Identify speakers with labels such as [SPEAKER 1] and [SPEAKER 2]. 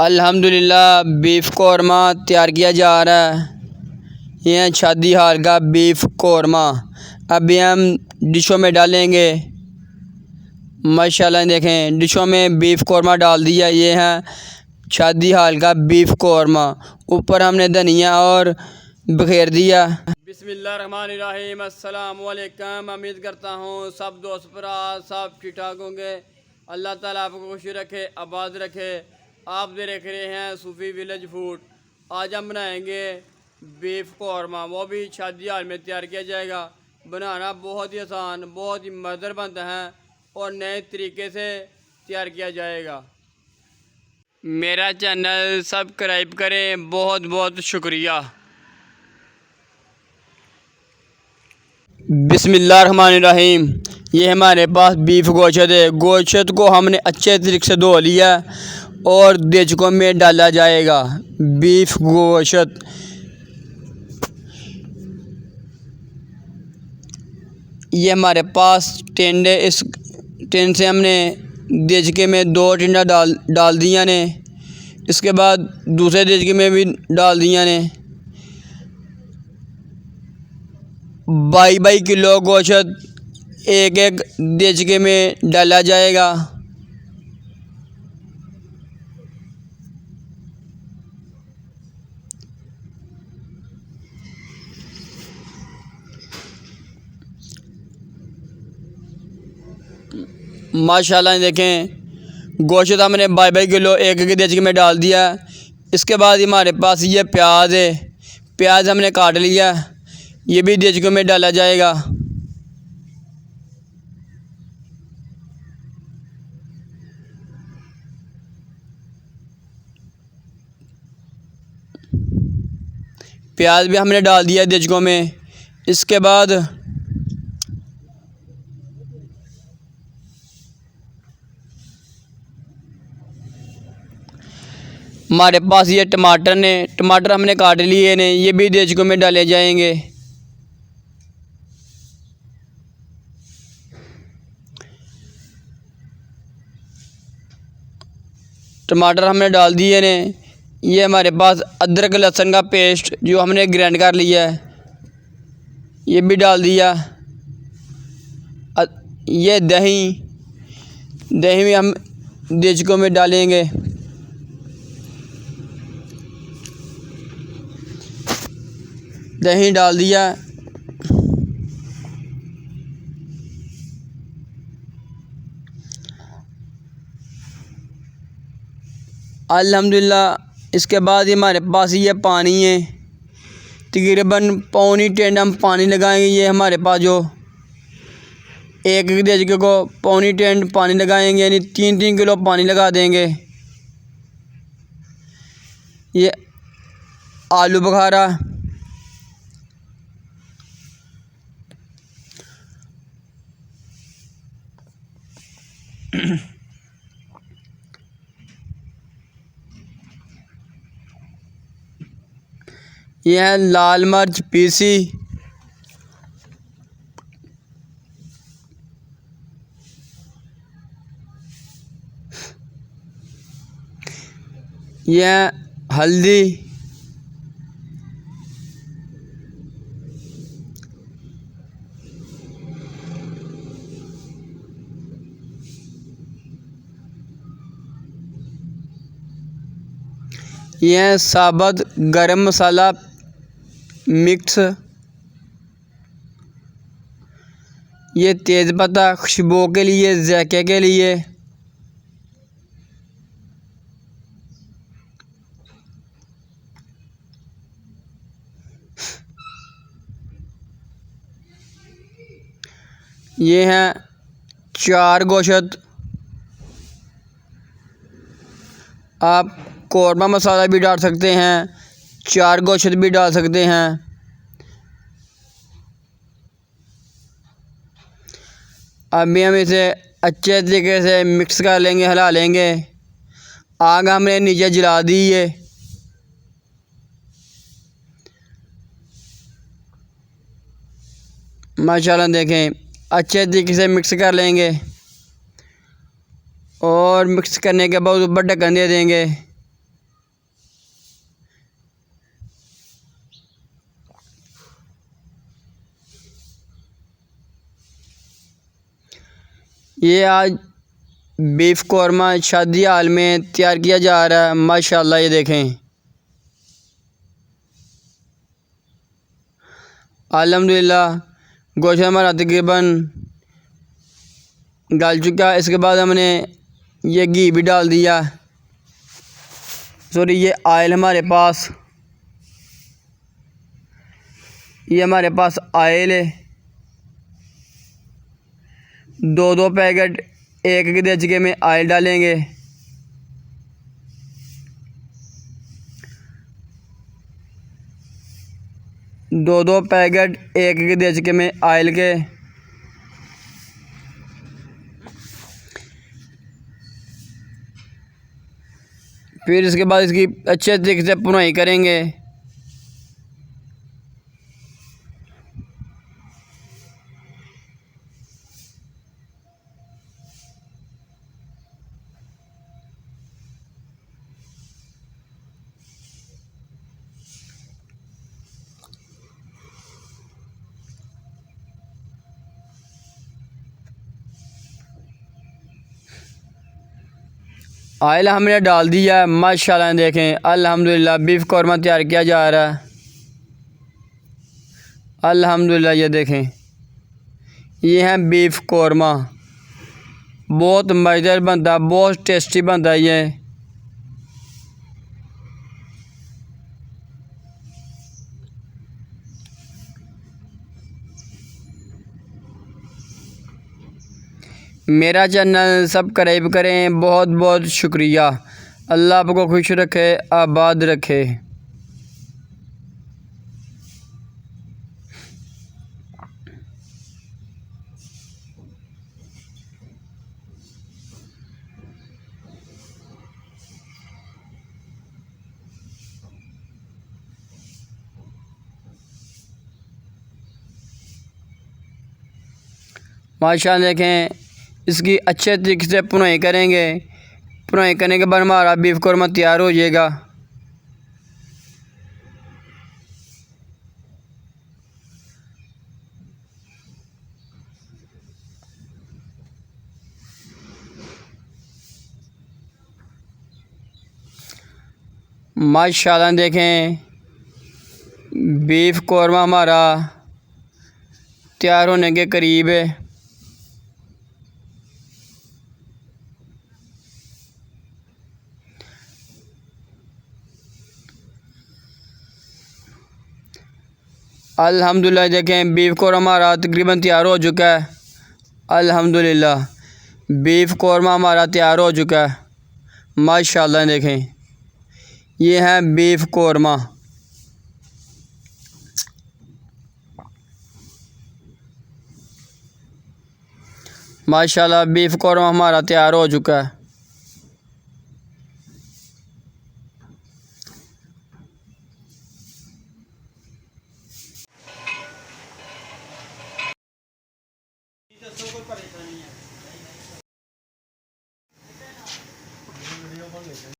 [SPEAKER 1] अल्हम्दुलिल्लाह बीफ कौरमा तैयार किया जा रहा है। यह है शादी हाल का बीफ कौरमा। अभी हम डिशों में डालेंगे। माशाल्लाह देखें डिशों में बीफ कौरमा डाल दिया। ये है शादी हाल का बीफ कौरमा। ऊपर हमने धनिया और बखेर दिया। बिस्मिल्लाहिर्रहमानिर्रहीम। अस्सलाम वालेकुम। उम्मीद करता हूँ सब दोस्त भरा सब ठीक ठाक होंगे। अल्लाह ताला आपको खुशी रखे, आबाद रखे। आप देख रहे हैं सूफी विलेज फूड। आज हम बनाएंगे बीफ कौरमा, वो भी शादी हाल में तैयार किया जाएगा। बनाना बहुत ही आसान, बहुत ही मज़ेदार बनता है और नए तरीके से तैयार किया जाएगा। मेरा चैनल सब्सक्राइब करें, बहुत बहुत शुक्रिया। बिस्मिल्लाहिर्रहमानिर्रहीम। ये हमारे पास बीफ गोश्त है। गोश्त को हमने अच्छे तरीके से धो लिया और देचकों में डाला जाएगा। बीफ गोश्त ये हमारे पास टेंड है। इस टेंड से हमने देचके में 2 टिंडा डाल दिया ने। इसके बाद दूसरे देचके में भी डाल दिया ने। 22 किलो गोश्त एक एक देचके में डाला जाएगा। माशाल्लाह देखें गोश्त हमने 22 किलो एक एक देचके में डाल दिया। इसके बाद हमारे पास ये प्याज है। प्याज हमने काट लिया, ये भी देचकों में डाला जाएगा। प्याज भी हमने डाल दिया देचकों में। इसके बाद हमारे पास ये टमाटर ने, टमाटर हमने काट लिए ने, ये भी देचकों में डाले जाएंगे। टमाटर हमने डाल दिए ने। ये हमारे पास अदरक लहसुन का पेस्ट जो हमने ग्राइंड कर लिया है, ये भी डाल दिया। ये दही भी हम देचकों में डालेंगे। दही डाल दिया। अल्हम्दुलिल्लाह इसके बाद ही हमारे पास ये पानी है। तकरीबन पौनी टेंड हम पानी लगाएंगे। ये हमारे पास जो एक एक देचके को पौनी टेंड पानी लगाएंगे, यानी 3-3 किलो पानी लगा देंगे। ये आलू बुखारा, यह है लाल मिर्च पीसी, यह हल्दी, यह साबुत गरम मसाला मिक्स, ये तेज़पत्ता खुशबू के लिए, ज़ायके के लिए, ये है 4 गोश्त। आप कौरमा मसाला भी डाल सकते हैं, 4 गोश्त भी डाल सकते हैं। अभी हम इसे अच्छे तरीके से मिक्स कर लेंगे, हिला लेंगे। आग हमने नीचे जला दी है। माशाल्लाह देखें अच्छे तरीके से मिक्स कर लेंगे और मिक्स करने के बाद ऊपर ढक्कन दे देंगे। ये आज बीफ कौरमा शादी हाल में तैयार किया जा रहा है। माशाल्लाह ये देखें, अल्हम्दुलिल्लाह गोश्त हमारा तकरीबन गल चुका है। इसके बाद हमने ये घी भी डाल दिया, सॉरी ये आयल हमारे पास, ये हमारे पास आयल है। 2 पैकेट एक देचके में आयल डालेंगे। दो पैकेट एक देचके में आयल के फिर इसके बाद इसकी अच्छे तरीके से भुनाई करेंगे। आयल हमने डाल दिया है। माशाल्लाह देखें, अल्हम्दुलिल्लाह बीफ कौरमा तैयार किया जा रहा है। अल्हम्दुलिल्लाह ये देखें, ये है बीफ कौरमा। बहुत मज़ेदार बनता है, बहुत टेस्टी बनता है ये। मेरा चैनल सब्सक्राइब करें। बहुत बहुत शुक्रिया। अल्लाह आपको खुश रखे, आबाद रखे। माशाल्लाह देखें, इसकी अच्छे तरीके से भुनाई करेंगे। भुनाई करने के बाद हमारा बीफ कौरमा तैयार हो जाएगा। माशाल्लाह देखें, बीफ कौरमा हमारा तैयार होने के करीब है। अल्हम्दुलिल्लाह देखें, बीफ कौरमा हमारा तकरीबन तैयार हो चुका है। अल्हम्दुलिल्लाह बीफ कौरमा हमारा तैयार हो चुका है। माशाल्लाह देखें, ये है बीफ कौरमा। माशाल्लाह बीफ कौरमा हमारा तैयार हो चुका है।